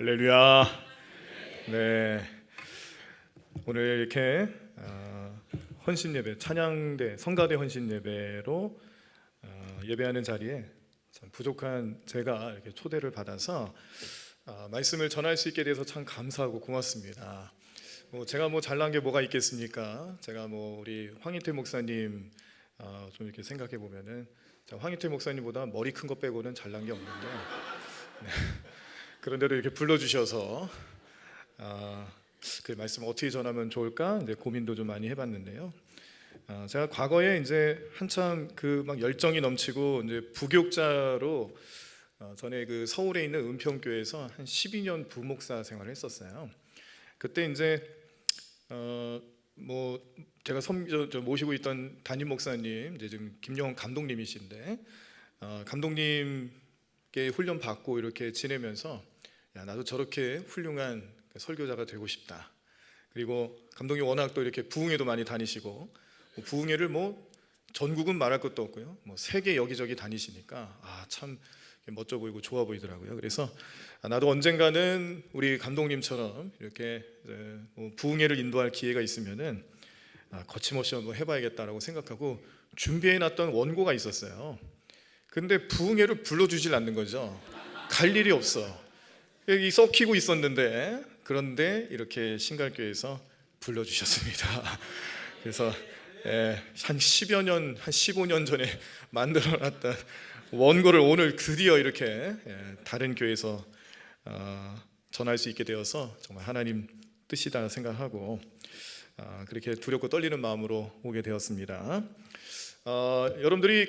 할렐루야. 네, 오늘 이렇게 헌신 예배, 찬양대, 성가대 헌신 예배로 예배하는 자리에 참 부족한 제가 이렇게 초대를 받아서 말씀을 전할 수 있게 돼서 참 감사하고 고맙습니다. 제가 잘난 게 뭐가 있겠습니까? 제가 우리 황희태 목사님 좀 이렇게 생각해 보면은 황희태 목사님보다 머리 큰 거 빼고는 잘난 게 없는데. 네. 그런데도 이렇게 불러주셔서 그 말씀 어떻게 전하면 좋을까 이제 고민도 좀 많이 해봤는데요. 제가 과거에 이제 한참 그 막 열정이 넘치고 이제 부교육자로 전에 그 서울에 있는 은평교회에서 한 12년 부목사 생활을 했었어요. 그때 이제 제가 모시고 있던 담임 목사님 이제 지금 김영원 감독님이신데 감독님께 훈련 받고 이렇게 지내면서 나도 저렇게 훌륭한 설교자가 되고 싶다. 그리고 감독님 워낙 또 이렇게 부흥회도 많이 다니시고 부흥회를 전국은 말할 것도 없고요. 세계 여기저기 다니시니까 참 멋져 보이고 좋아 보이더라고요. 그래서 나도 언젠가는 우리 감독님처럼 이렇게 부흥회를 인도할 기회가 있으면은 거침없이 한번 해봐야겠다라고 생각하고 준비해놨던 원고가 있었어요. 근데 부흥회를 불러주질 않는 거죠. 갈 일이 없어. 여기 썩히고 있었는데 그런데 이렇게 신갈교회에서 불러주셨습니다. 그래서 한 10여 년, 한 15년 전에 만들어놨던 원고를 오늘 드디어 이렇게 다른 교회에서 전할 수 있게 되어서 정말 하나님 뜻이다 생각하고 그렇게 두렵고 떨리는 마음으로 오게 되었습니다. 여러분들이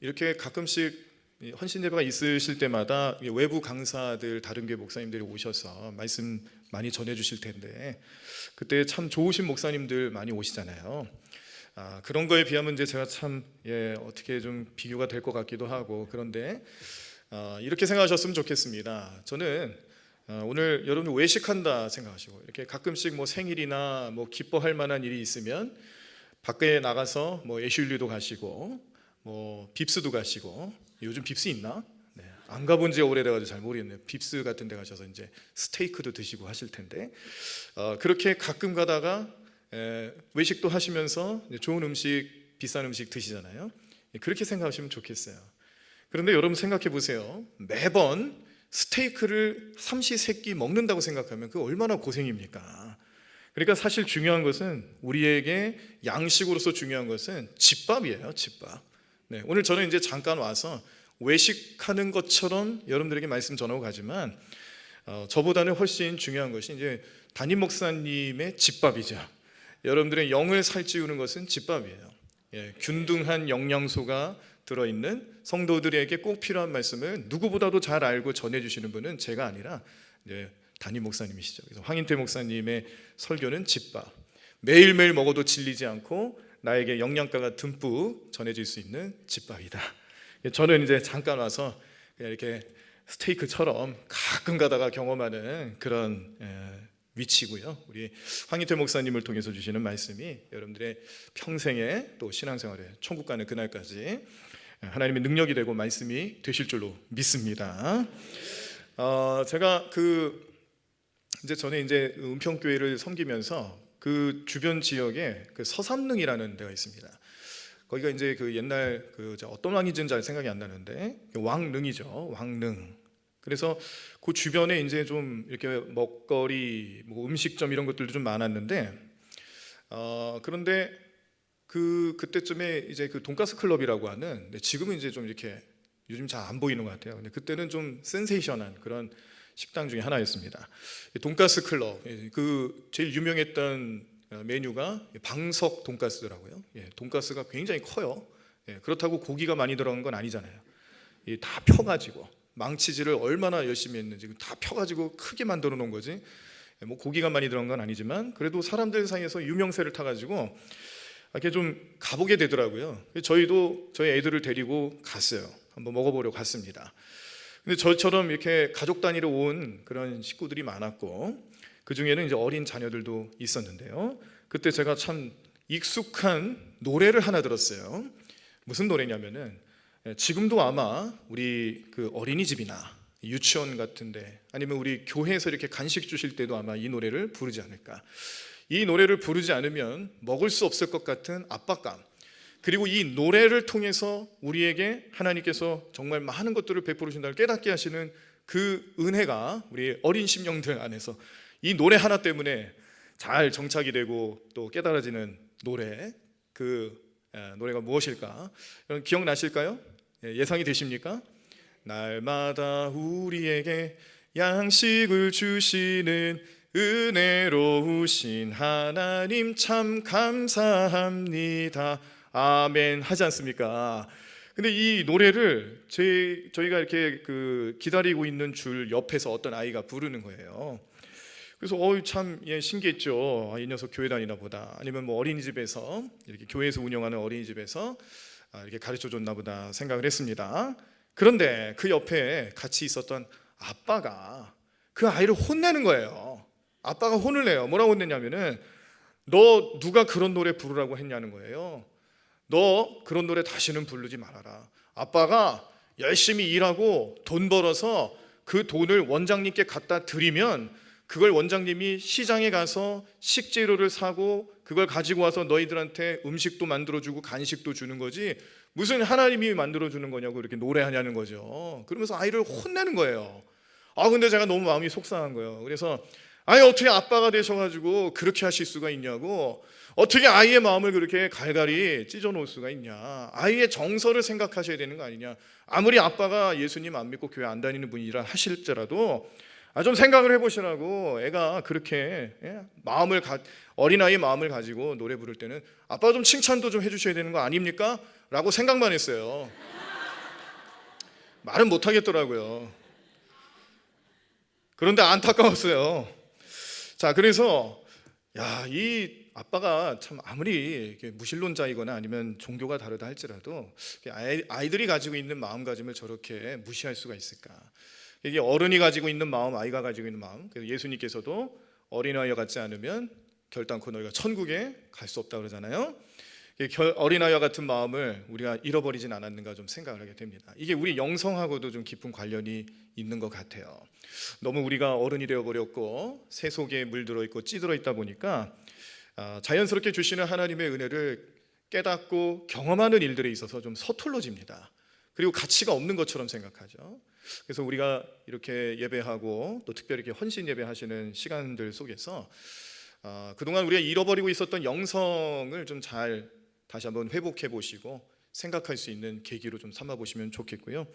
이렇게 가끔씩 헌신 예배가 있으실 때마다 외부 강사들 다른 교회 목사님들이 오셔서 말씀 많이 전해주실 텐데 그때 참 좋으신 목사님들 많이 오시잖아요. 그런 거에 비하면 이제 제가 참 어떻게 좀 비교가 될 것 같기도 하고 그런데 이렇게 생각하셨으면 좋겠습니다. 저는 오늘 여러분 외식한다 생각하시고 이렇게 가끔씩 생일이나 기뻐할 만한 일이 있으면 밖에 나가서 예슐리도 가시고 빕스도 가시고 요즘 빕스 있나? 네, 안 가본 지 오래돼가지고 잘 모르겠네요. 빕스 같은 데 가셔서 이제 스테이크도 드시고 하실 텐데 그렇게 가끔 가다가 외식도 하시면서 좋은 음식, 비싼 음식 드시잖아요. 그렇게 생각하시면 좋겠어요. 그런데 여러분 생각해 보세요. 매번 스테이크를 삼시세끼 먹는다고 생각하면 그 얼마나 고생입니까? 그러니까 사실 중요한 것은 우리에게 양식으로서 중요한 것은 집밥이에요. 집밥. 네, 오늘 저는 이제 잠깐 와서 외식하는 것처럼 여러분들에게 말씀 전하고 가지만 저보다는 훨씬 중요한 것이 이제 담임 목사님의 집밥이죠. 여러분들의 영을 살찌우는 것은 집밥이에요. 균등한 영양소가 들어있는 성도들에게 꼭 필요한 말씀을 누구보다도 잘 알고 전해주시는 분은 제가 아니라 이제 담임 목사님이시죠. 그래서 황인태 목사님의 설교는 집밥. 매일매일 먹어도 질리지 않고 나에게 영양가가 듬뿍 전해질 수 있는 집밥이다. 저는 이제 잠깐 와서 그냥 이렇게 스테이크처럼 가끔 가다가 경험하는 그런 위치고요. 우리 황희태 목사님을 통해서 주시는 말씀이 여러분들의 평생에 또 신앙생활에 천국 가는 그날까지 하나님의 능력이 되고 말씀이 되실 줄로 믿습니다. 제가 이제 전에 이제 은평교회를 섬기면서 그 주변 지역에 서삼릉이라는 데가 있습니다. 거기가 이제 옛날 어떤 왕인지는 잘 생각이 안 나는데 왕릉이죠. 왕릉. 그래서 그 주변에 이제 좀 이렇게 먹거리, 음식점 이런 것들도 좀 많았는데 그런데 그때쯤에 이제 돈가스 클럽이라고 하는 지금은 이제 좀 이렇게 요즘 잘 안 보이는 것 같아요. 근데 그때는 좀 센세이션한 그런 식당 중에 하나였습니다. 돈가스 클럽 제일 유명했던 메뉴가 방석 돈가스더라고요. 돈가스가 굉장히 커요. 그렇다고 고기가 많이 들어간 건 아니잖아요. 다 펴가지고 망치질을 얼마나 열심히 했는지 다 펴가지고 크게 만들어 놓은 거지. 고기가 많이 들어간 건 아니지만 그래도 사람들 사이에서 유명세를 타가지고 이렇게 좀 가보게 되더라고요. 저희도 저희 애들을 데리고 갔어요. 한번 먹어보려고 갔습니다. 근데 저처럼 이렇게 가족 단위로 온 그런 식구들이 많았고 그 중에는 이제 어린 자녀들도 있었는데요. 그때 제가 참 익숙한 노래를 하나 들었어요. 무슨 노래냐면은 지금도 아마 우리 어린이집이나 유치원 같은데 아니면 우리 교회에서 이렇게 간식 주실 때도 아마 이 노래를 부르지 않을까. 이 노래를 부르지 않으면 먹을 수 없을 것 같은 압박감, 그리고 이 노래를 통해서 우리에게 하나님께서 정말 많은 것들을 베풀으신다를 깨닫게 하시는 그 은혜가 우리 어린 심령들 안에서 이 노래 하나 때문에 잘 정착이 되고 또 깨달아지는 노래, 그 노래가 무엇일까? 여러분 기억나실까요? 예상이 되십니까? 날마다 우리에게 양식을 주시는 은혜로우신 하나님 참 감사합니다. 아멘 하지 않습니까? 근데 이 노래를 저희가 이렇게 기다리고 있는 줄 옆에서 어떤 아이가 부르는 거예요. 그래서 참 신기했죠. 이 녀석 교회 다니나 보다. 아니면 뭐 어린이집에서 이렇게 교회에서 운영하는 어린이집에서 이렇게 가르쳐 줬나 보다 생각을 했습니다. 그런데 그 옆에 같이 있었던 아빠가 그 아이를 혼내는 거예요. 아빠가 혼을 내요. 뭐라고 혼냈냐면은 너 누가 그런 노래 부르라고 했냐는 거예요. 너 그런 노래 다시는 부르지 말아라. 아빠가 열심히 일하고 돈 벌어서 그 돈을 원장님께 갖다 드리면 그걸 원장님이 시장에 가서 식재료를 사고 그걸 가지고 와서 너희들한테 음식도 만들어주고 간식도 주는 거지 무슨 하나님이 만들어주는 거냐고 이렇게 노래하냐는 거죠. 그러면서 아이를 혼내는 거예요. 근데 제가 너무 마음이 속상한 거예요. 그래서 어떻게 아빠가 되셔가지고 그렇게 하실 수가 있냐고, 어떻게 아이의 마음을 그렇게 갈갈이 찢어놓을 수가 있냐, 아이의 정서를 생각하셔야 되는 거 아니냐. 아무리 아빠가 예수님 안 믿고 교회 안 다니는 분이라 하실지라도 좀 생각을 해보시라고. 애가 그렇게 어린아이의 마음을 가지고 노래 부를 때는 아빠가 좀 칭찬도 좀 해주셔야 되는 거 아닙니까? 라고 생각만 했어요. 말은 못하겠더라고요. 그런데 안타까웠어요. 자, 그래서 이 아빠가 참 아무리 무신론자이거나 아니면 종교가 다르다 할지라도 아이들이 가지고 있는 마음가짐을 저렇게 무시할 수가 있을까? 이게 어른이 가지고 있는 마음, 아이가 가지고 있는 마음. 그래서 예수님께서도 어린아이와 같지 않으면 결단코 너희가 천국에 갈 수 없다 그러잖아요. 어린아이와 같은 마음을 우리가 잃어버리진 않았는가 좀 생각을 하게 됩니다. 이게 우리 영성하고도 좀 깊은 관련이 있는 것 같아요. 너무 우리가 어른이 되어버렸고 새 속에 물들어 있고 찌들어 있다 보니까 자연스럽게 주시는 하나님의 은혜를 깨닫고 경험하는 일들에 있어서 좀 서툴러집니다. 그리고 가치가 없는 것처럼 생각하죠. 그래서 우리가 이렇게 예배하고 또 특별히 이렇게 헌신 예배하시는 시간들 속에서 그동안 우리가 잃어버리고 있었던 영성을 좀 잘 다시 한번 회복해 보시고 생각할 수 있는 계기로 좀 삼아 보시면 좋겠고요.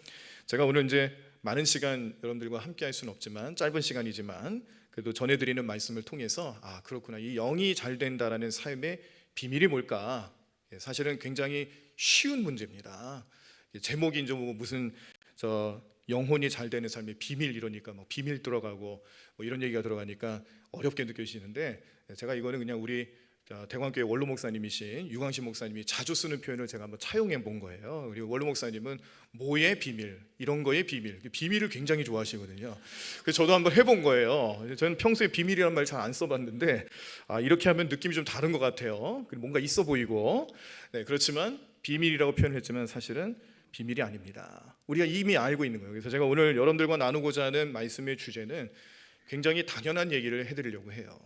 제가 오늘 이제 많은 시간 여러분들과 함께 할 수는 없지만 짧은 시간이지만 그래도 전해드리는 말씀을 통해서 그렇구나, 이 영이 잘 된다라는 삶의 비밀이 뭘까? 사실은 굉장히 쉬운 문제입니다. 제목이 이제 무슨 영혼이 잘 되는 삶의 비밀 이러니까 비밀 들어가고 이런 얘기가 들어가니까 어렵게 느껴지시는데, 제가 이거는 그냥 우리 대광교회 원로 목사님이신 유광식 목사님이 자주 쓰는 표현을 제가 한번 차용해 본 거예요. 그리고 원로 목사님은 뭐의 비밀, 이런 거의 비밀을 굉장히 좋아하시거든요. 그래서 저도 한번 해본 거예요. 저는 평소에 비밀이란 말 잘 안 써봤는데 이렇게 하면 느낌이 좀 다른 것 같아요. 그리고 뭔가 있어 보이고. 그렇지만 비밀이라고 표현했지만 사실은 비밀이 아닙니다. 우리가 이미 알고 있는 거예요. 그래서 제가 오늘 여러분들과 나누고자 하는 말씀의 주제는 굉장히 당연한 얘기를 해드리려고 해요.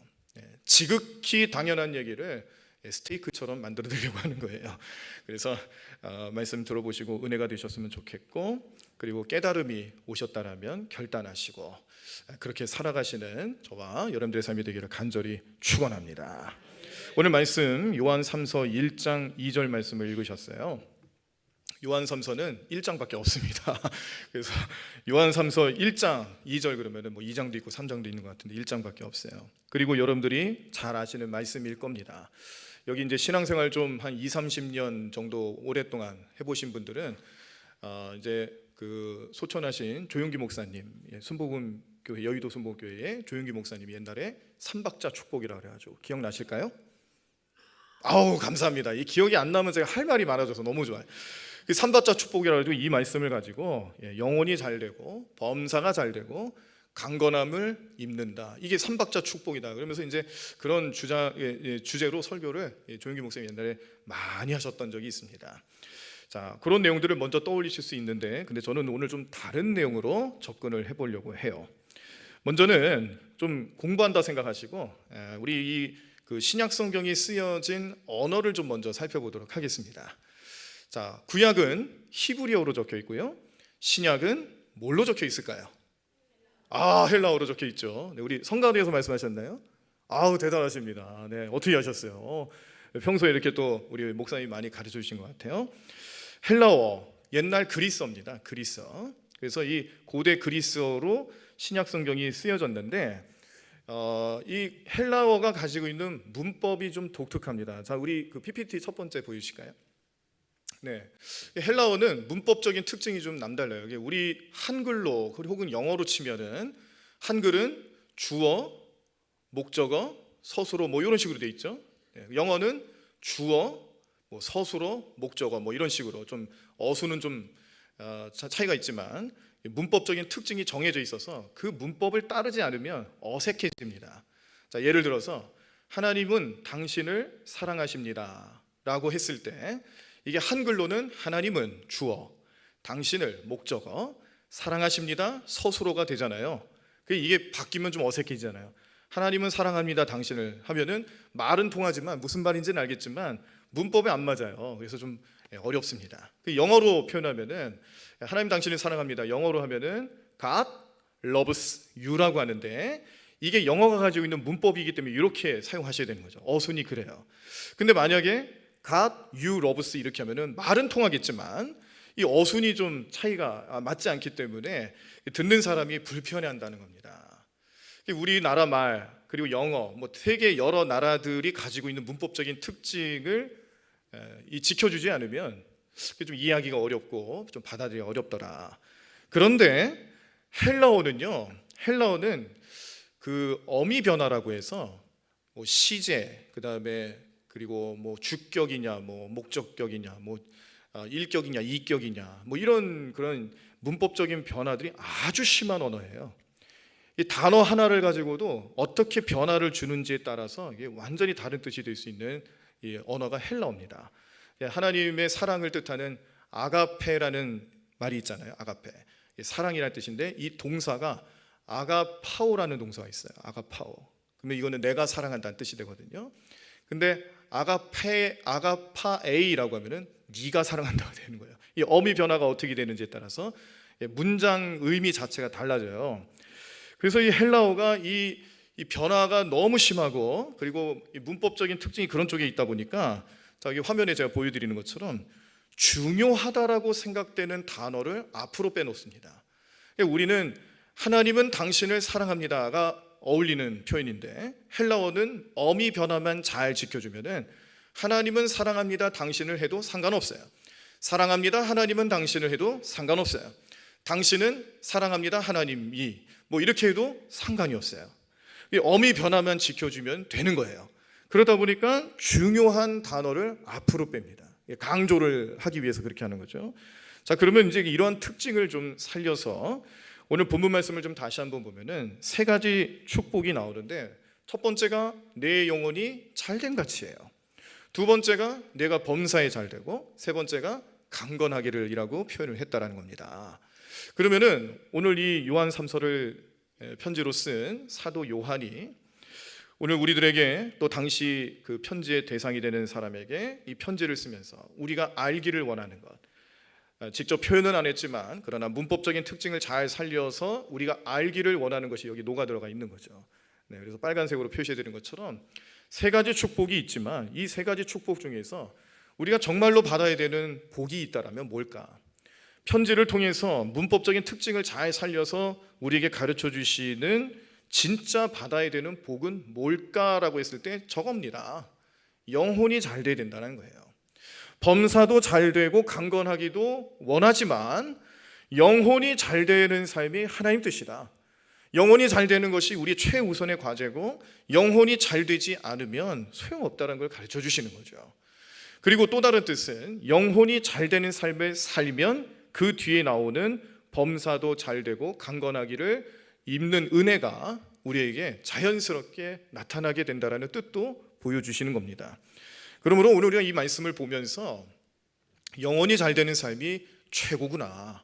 지극히 당연한 얘기를 스테이크처럼 만들어 드리려고 하는 거예요. 그래서 말씀 들어보시고 은혜가 되셨으면 좋겠고, 그리고 깨달음이 오셨다라면 결단하시고 그렇게 살아가시는 저와 여러분들의 삶이 되기를 간절히 축원합니다. 오늘 말씀 요한 3서 1장 2절 말씀을 읽으셨어요. 요한 3서는 1장밖에 없습니다. 그래서 요한 3서 1장 2절 그러면은 2장도 있고 3장도 있는 것 같은데 1장밖에 없어요. 그리고 여러분들이 잘 아시는 말씀일 겁니다. 여기 이제 신앙생활 좀 한 20-30년 정도 오랫동안 해보신 분들은 이제 그 소천하신 조용기 목사님, 순복음 교회, 여의도 순복음 교회의 조용기 목사님이 옛날에 삼박자 축복이라고 그래가지고 기억나실까요? 감사합니다. 이 기억이 안 나면 제가 할 말이 많아져서 너무 좋아요. 삼박자 축복이라고 해도 이 말씀을 가지고 영혼이 잘 되고 범사가 잘 되고 강건함을 입는다, 이게 삼박자 축복이다. 그러면서 이제 그런 주제로 설교를 조용기 목사님이 옛날에 많이 하셨던 적이 있습니다. 자, 그런 내용들을 먼저 떠올리실 수 있는데, 근데 저는 오늘 좀 다른 내용으로 접근을 해보려고 해요. 먼저는 좀 공부한다 생각하시고 우리 그 신약 성경이 쓰여진 언어를 좀 먼저 살펴보도록 하겠습니다. 자, 구약은 히브리어로 적혀 있고요. 신약은 뭘로 적혀 있을까요? 헬라어로 적혀 있죠. 네, 우리 성가대에서 말씀하셨나요? 아우, 대단하십니다. 네, 어떻게 하셨어요? 평소에 이렇게 또 우리 목사님이 많이 가르쳐 주신 것 같아요. 헬라어, 옛날 그리스어입니다. 그리스어. 그래서 이 고대 그리스어로 신약 성경이 쓰여졌는데 이 헬라어가 가지고 있는 문법이 좀 독특합니다. 자, 우리 그 PPT 첫 번째 보이실까요? 네, 헬라어는 문법적인 특징이 좀 남달라요. 우리 한글로 혹은 영어로 치면은 한글은 주어, 목적어, 서술어 뭐 이런 식으로 돼 있죠. 영어는 주어, 뭐 서술어, 목적어 뭐 이런 식으로 좀 어수는 좀 차이가 있지만 문법적인 특징이 정해져 있어서 그 문법을 따르지 않으면 어색해집니다. 자, 예를 들어서 하나님은 당신을 사랑하십니다 라고 했을 때 이게 한글로는 하나님은 주어, 당신을 목적어, 사랑하십니다 서술어가 되잖아요. 이게 바뀌면 좀 어색해지잖아요. 하나님은 사랑합니다 당신을 하면은 말은 통하지만 무슨 말인지는 알겠지만 문법에 안 맞아요. 그래서 좀 어렵습니다. 영어로 표현하면은 하나님 당신을 사랑합니다 영어로 하면은 God loves you라고 하는데 이게 영어가 가지고 있는 문법이기 때문에 이렇게 사용하셔야 되는 거죠. 어순이 그래요. 근데 만약에 God you loves 이렇게 하면은 말은 통하겠지만 이 어순이 좀 차이가 맞지 않기 때문에 듣는 사람이 불편해한다는 겁니다. 우리나라 말 그리고 영어 뭐 세계 여러 나라들이 가지고 있는 문법적인 특징을 지켜주지 않으면 좀 이해하기가 어렵고 좀 받아들이기 어렵더라. 그런데 헬라어는 그 어미 변화라고 해서 뭐 시제 그다음에 그리고 뭐 주격이냐 뭐 목적격이냐 뭐 일격이냐 이격이냐 뭐 이런 그런 문법적인 변화들이 아주 심한 언어예요. 이 단어 하나를 가지고도 어떻게 변화를 주는지에 따라서 이게 완전히 다른 뜻이 될 수 있는 이 언어가 헬라어입니다. 하나님의 사랑을 뜻하는 아가페라는 말이 있잖아요. 아가페, 사랑이라는 뜻인데 이 동사가 아가파오라는 동사가 있어요. 아가파오. 그러면 이거는 내가 사랑한다는 뜻이 되거든요. 근데 아가파에이라고 하면은 네가 사랑한다가 되는 거예요. 이 어미 변화가 어떻게 되는지에 따라서 문장 의미 자체가 달라져요. 그래서 이 헬라어가 이 변화가 너무 심하고 그리고 이 문법적인 특징이 그런 쪽에 있다 보니까 자, 여기 화면에 제가 보여드리는 것처럼 중요하다라고 생각되는 단어를 앞으로 빼놓습니다. 우리는 하나님은 당신을 사랑합니다가 어울리는 표현인데 헬라어는 어미 변화만 잘 지켜주면은 하나님은 사랑합니다 당신을 해도 상관없어요. 사랑합니다 하나님은 당신을 해도 상관없어요. 당신은 사랑합니다 하나님이 뭐 이렇게 해도 상관이 없어요. 어미 변화만 지켜주면 되는 거예요. 그러다 보니까 중요한 단어를 앞으로 뺍니다. 강조를 하기 위해서 그렇게 하는 거죠. 자, 그러면 이제 이러한 특징을 좀 살려서 오늘 본문 말씀을 좀 다시 한번 보면은 세 가지 축복이 나오는데 첫 번째가 내 영혼이 잘된 가치예요. 두 번째가 내가 범사에 잘되고 세 번째가 강건하기를 이라고 표현을 했다라는 겁니다. 그러면은 오늘 이 요한 3서를 편지로 쓴 사도 요한이 오늘 우리들에게 또 당시 그 편지의 대상이 되는 사람에게 이 편지를 쓰면서 우리가 알기를 원하는 것, 직접 표현은 안 했지만 그러나 문법적인 특징을 잘 살려서 우리가 알기를 원하는 것이 여기 녹아 들어가 있는 거죠. 네, 그래서 빨간색으로 표시해 드린 것처럼 세 가지 축복이 있지만 이 세 가지 축복 중에서 우리가 정말로 받아야 되는 복이 있다라면 뭘까? 편지를 통해서 문법적인 특징을 잘 살려서 우리에게 가르쳐 주시는 진짜 받아야 되는 복은 뭘까라고 했을 때 저겁니다. 영혼이 잘 돼야 된다는 거예요. 범사도 잘 되고 강건하기도 원하지만 영혼이 잘 되는 삶이 하나님 뜻이다. 영혼이 잘 되는 것이 우리 최우선의 과제고 영혼이 잘 되지 않으면 소용없다는 걸 가르쳐 주시는 거죠. 그리고 또 다른 뜻은 영혼이 잘 되는 삶을 살면 그 뒤에 나오는 범사도 잘 되고 강건하기를 입는 은혜가 우리에게 자연스럽게 나타나게 된다라는 뜻도 보여주시는 겁니다. 그러므로 오늘 우리가 이 말씀을 보면서 영혼이 잘 되는 삶이 최고구나,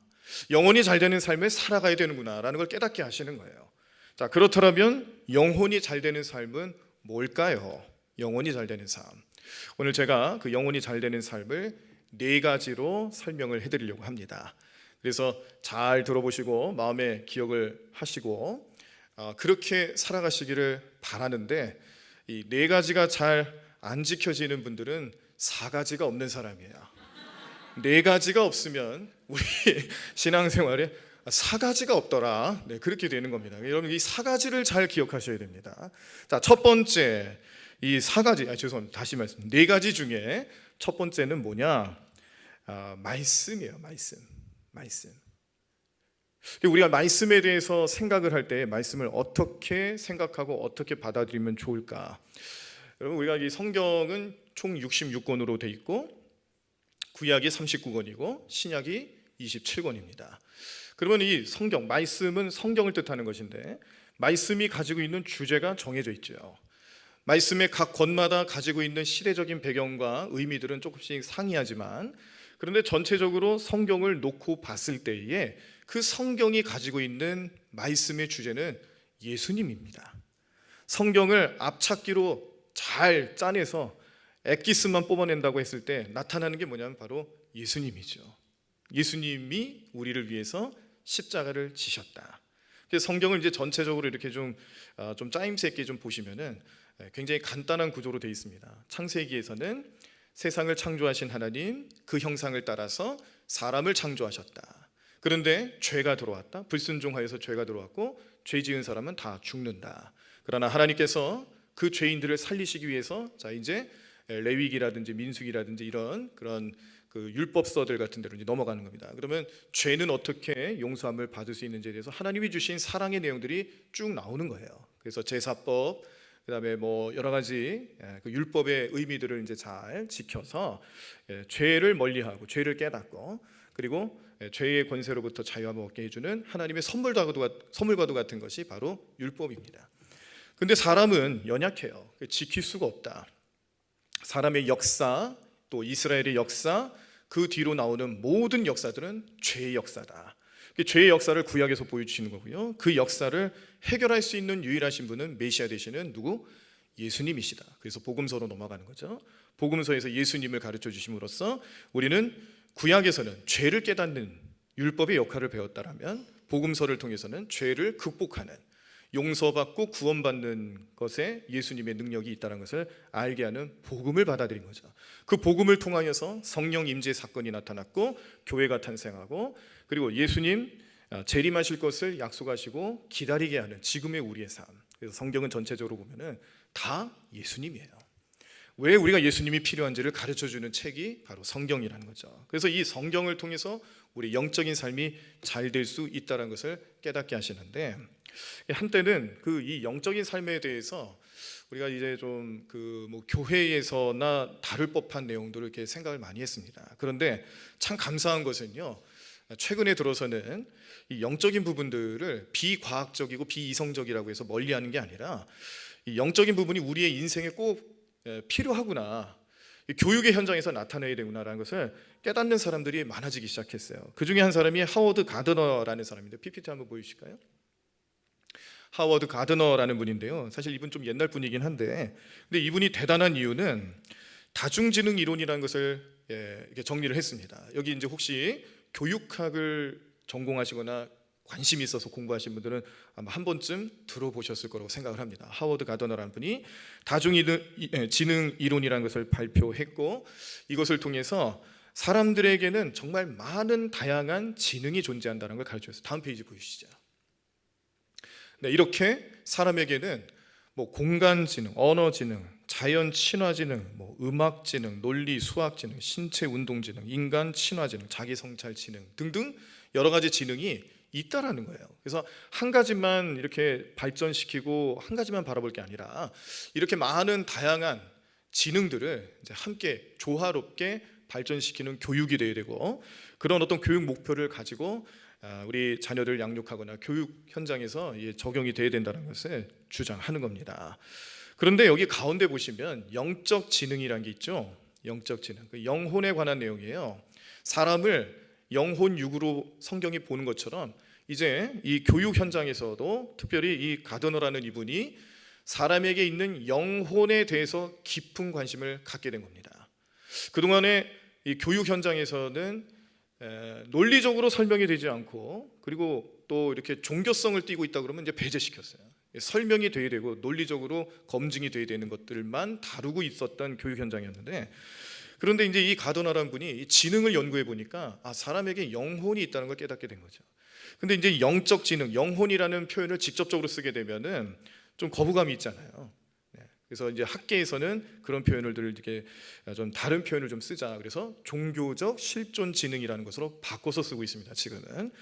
영혼이 잘 되는 삶을 살아가야 되는구나 라는 걸 깨닫게 하시는 거예요. 자, 그렇다면 영혼이 잘 되는 삶은 뭘까요? 영혼이 잘 되는 삶. 오늘 제가 그 영혼이 잘 되는 삶을 4가지로 설명을 해드리려고 합니다. 그래서 잘 들어보시고 마음에 기억을 하시고 그렇게 살아가시기를 바라는데, 이 4가지가 잘 안 지켜지는 분들은 4가지가 없는 사람이에요. 4가지가 없으면 우리 신앙생활에 4가지가 없더라, 네, 그렇게 되는 겁니다. 여러분, 이 4가지를 잘 기억하셔야 됩니다. 자, 첫 번째, 이 4가지, 죄송합니다, 다시 말씀, 4가지 중에 첫 번째는 뭐냐? 말씀이에요. 말씀. 우리가 말씀에 대해서 생각을 할 때 말씀을 어떻게 생각하고 어떻게 받아들이면 좋을까? 여러분, 우리가 이 성경은 총 66권으로 돼 있고 구약이 39권이고 신약이 27권입니다. 그러면 이 성경, 말씀은 성경을 뜻하는 것인데, 말씀이 가지고 있는 주제가 정해져 있죠. 말씀의 각 권마다 가지고 있는 시대적인 배경과 의미들은 조금씩 상이하지만, 그런데 전체적으로 성경을 놓고 봤을 때에 그 성경이 가지고 있는 말씀의 주제는 예수님입니다. 성경을 앞찾기로 잘 짜내서 엑기스만 뽑아낸다고 했을 때 나타나는 게 뭐냐면 바로 예수님이죠. 예수님이 우리를 위해서 십자가를 지셨다. 그래서 성경을 이제 전체적으로 이렇게 좀 짜임새 있게 좀 보시면은 굉장히 간단한 구조로 되어 있습니다. 창세기에서는 세상을 창조하신 하나님, 그 형상을 따라서 사람을 창조하셨다. 그런데 죄가 들어왔다. 불순종하여서 죄가 들어왔고 죄 지은 사람은 다 죽는다. 그러나 하나님께서 그 죄인들을 살리시기 위해서 자, 이제 레위기라든지 민수기라든지 이런 그런 그 율법서들 같은 데로 이제 넘어가는 겁니다. 그러면 죄는 어떻게 용서함을 받을 수 있는지에 대해서 하나님이 주신 사랑의 내용들이 쭉 나오는 거예요. 그래서 제사법, 그다음에 뭐 여러 가지 그 율법의 의미들을 이제 잘 지켜서 죄를 멀리하고 죄를 깨닫고, 그리고 죄의 권세로부터 자유함을 얻게 해주는 하나님의 선물과도 같은 것이 바로 율법입니다. 근데 사람은 연약해요. 지킬 수가 없다. 사람의 역사, 또 이스라엘의 역사, 그 뒤로 나오는 모든 역사들은 죄의 역사다. 죄의 역사를 구약에서 보여주시는 거고요. 그 역사를 해결할 수 있는 유일하신 분은 메시아 되시는 누구? 예수님이시다. 그래서 복음서로 넘어가는 거죠. 복음서에서 예수님을 가르쳐 주심으로써 우리는 구약에서는 죄를 깨닫는 율법의 역할을 배웠다라면 복음서를 통해서는 죄를 극복하는, 용서받고 구원받는 것에 예수님의 능력이 있다는 것을 알게 하는 복음을 받아들인 거죠. 그 복음을 통하여서 성령 임재 사건이 나타났고 교회가 탄생하고, 그리고 예수님 재림하실 것을 약속하시고 기다리게 하는 지금의 우리의 삶. 그래서 성경은 전체적으로 보면은 다 예수님이에요. 왜 우리가 예수님이 필요한지를 가르쳐주는 책이 바로 성경이라는 거죠. 그래서 이 성경을 통해서 우리 영적인 삶이 잘 될 수 있다는 것을 깨닫게 하시는데, 한때는 그 이 영적인 삶에 대해서 우리가 이제 좀 그 뭐 교회에서나 다룰 법한 내용들을 이렇게 생각을 많이 했습니다. 그런데 참 감사한 것은요, 최근에 들어서는 이 영적인 부분들을 비과학적이고 비이성적이라고 해서 멀리하는 게 아니라 이 영적인 부분이 우리의 인생에 꼭 필요하구나, 교육의 현장에서 나타내야 되구나라는 것을 깨닫는 사람들이 많아지기 시작했어요. 그 중에 한 사람이 하워드 가드너라는 사람인데, PPT 한번 보여주실까요? 하워드 가드너라는 분인데요, 사실 이분 좀 옛날 분이긴 한데, 근데 이분이 대단한 이유는 다중지능 이론이라는 것을 이렇게 정리를 했습니다. 여기 이제 혹시 교육학을 전공하시거나 관심이 있어서 공부하신 분들은 아마 한 번쯤 들어보셨을 거라고 생각을 합니다. 하워드 가드너라는 분이 다중지능 이론이라는 것을 발표했고, 이것을 통해서 사람들에게는 정말 많은 다양한 지능이 존재한다는 걸 가르쳐줬어요. 다음 페이지 보여주시죠. 네, 이렇게 사람에게는 뭐 공간지능, 언어지능, 자연 친화지능, 뭐 음악지능, 논리 수학지능, 신체 운동지능, 인간 친화지능, 자기성찰지능 등등 여러 가지 지능이 있다라는 거예요. 그래서 한 가지만 이렇게 발전시키고 한 가지만 바라볼 게 아니라 이렇게 많은 다양한 지능들을 이제 함께 조화롭게 발전시키는 교육이 되어야 되고, 그런 어떤 교육 목표를 가지고 우리 자녀들 양육하거나 교육 현장에서 적용이 돼야 된다는 것을 주장하는 겁니다. 그런데 여기 가운데 보시면 영적 지능이라는 게 있죠. 영적 지능, 그 영혼에 관한 내용이에요. 사람을 영혼 육으로 성경이 보는 것처럼 이제 이 교육 현장에서도 특별히 이 가더너라는 이분이 사람에게 있는 영혼에 대해서 깊은 관심을 갖게 된 겁니다. 그동안에 이 교육 현장에서는 논리적으로 설명이 되지 않고, 그리고 또 이렇게 종교성을 띠고 있다 그러면 이제 배제시켰어요. 설명이 돼야 되고 논리적으로 검증이 돼야 되는 것들만 다루고 있었던 교육 현장이었는데, 그런데 이제 이 가더너라는 분이 이 지능을 연구해 보니까 사람에게 영혼이 있다는 걸 깨닫게 된 거죠. 근데 이제 영적 지능, 영혼이라는 표현을 직접적으로 쓰게 되면은 좀 거부감이 있잖아요. 그래서 이제 학계에서는 그런 표현을 이렇게 좀 다른 표현을 좀 쓰자. 그래서 종교적 실존 지능이라는 것으로 바꿔서 쓰고 있습니다. 지금은.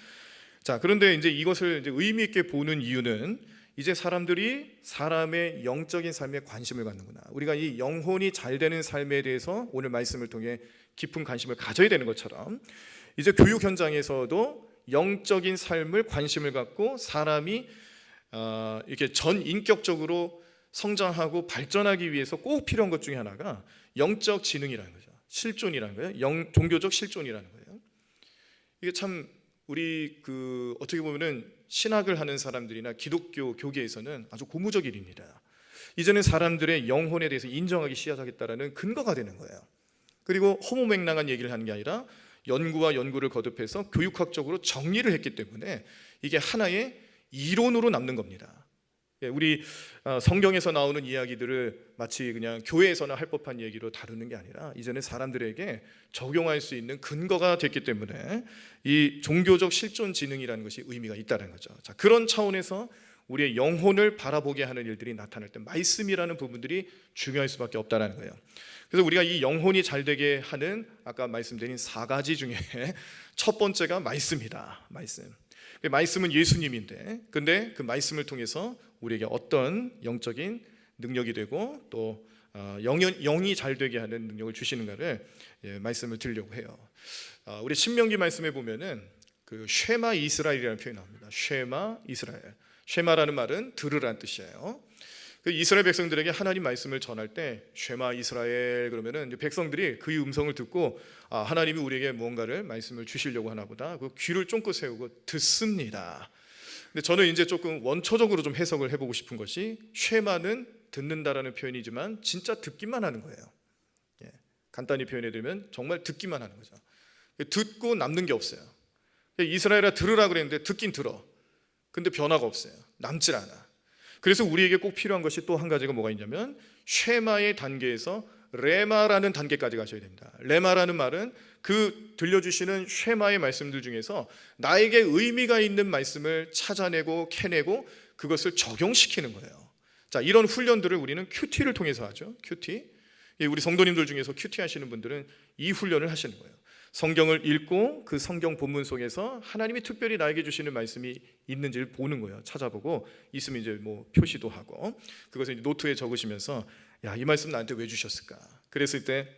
자, 그런데 이제 이것을 이제 의미 있게 보는 이유는 이제 사람들이 사람의 영적인 삶에 관심을 갖는구나. 우리가 이 영혼이 잘 되는 삶에 대해서 오늘 말씀을 통해 깊은 관심을 가져야 되는 것처럼 이제 교육 현장에서도 영적인 삶을 관심을 갖고 사람이 이렇게 전 인격적으로 성장하고 발전하기 위해서 꼭 필요한 것 중에 하나가 영적 지능이라는 거죠. 실존이라는 거예요. 종교적 실존이라는 거예요. 이게 참 우리 어떻게 보면은 신학을 하는 사람들이나 기독교 교계에서는 아주 고무적 일입니다. 이제는 사람들의 영혼에 대해서 인정하기 시작하겠다라는 근거가 되는 거예요. 그리고 허무맹랑한 얘기를 하는 게 아니라 연구와 연구를 거듭해서 교육학적으로 정리를 했기 때문에 이게 하나의 이론으로 남는 겁니다. 우리 성경에서 나오는 이야기들을 마치 그냥 교회에서나 할 법한 얘기로 다루는 게 아니라 이제는 사람들에게 적용할 수 있는 근거가 됐기 때문에 이 종교적 실존 지능이라는 것이 의미가 있다는 거죠. 자, 그런 차원에서 우리의 영혼을 바라보게 하는 일들이 나타날 때 말씀이라는 부분들이 중요할 수밖에 없다는 거예요. 그래서 우리가 이 영혼이 잘 되게 하는 아까 말씀드린 4가지 중에 첫 번째가 말씀이다. 말씀은 예수님인데, 근데 그 말씀을 통해서 우리에게 어떤 영적인 능력이 되고 또 영이 잘 되게 하는 능력을 주시는가를 말씀을 드리려고 해요. 우리 신명기 말씀에 보면은 그 쉐마 이스라엘이라는 표현이 나옵니다. 쉐마 이스라엘. 쉐마라는 말은 들으라는 뜻이에요. 그 이스라엘 백성들에게 하나님 말씀을 전할 때 쉐마 이스라엘 그러면은 백성들이 그 음성을 듣고 하나님이 우리에게 무언가를 말씀을 주시려고 하나 보다. 그 귀를 쫑긋 세우고 듣습니다. 근데 저는 이제 조금 원초적으로 좀 해석을 해보고 싶은 것이 쉐마는 듣는다라는 표현이지만 진짜 듣기만 하는 거예요. 간단히 표현해드리면 정말 듣기만 하는 거죠. 듣고 남는 게 없어요. 이스라엘아 들으라 그랬는데 듣긴 들어. 근데 변화가 없어요. 남질 않아. 그래서 우리에게 꼭 필요한 것이 또 한 가지가 뭐가 있냐면 쉐마의 단계에서 레마라는 단계까지 가셔야 됩니다. 레마라는 말은 그 들려주시는 쉐마의 말씀들 중에서 나에게 의미가 있는 말씀을 찾아내고 캐내고 그것을 적용시키는 거예요. 자, 이런 훈련들을 우리는 큐티를 통해서 하죠. 큐티. 우리 성도님들 중에서 큐티 하시는 분들은 이 훈련을 하시는 거예요. 성경을 읽고 그 성경 본문 속에서 하나님이 특별히 나에게 주시는 말씀이 있는지를 보는 거예요. 찾아보고 있으면 이제 뭐 표시도 하고 그것을 이제 노트에 적으시면서 야, 이 말씀 나한테 왜 주셨을까? 그랬을 때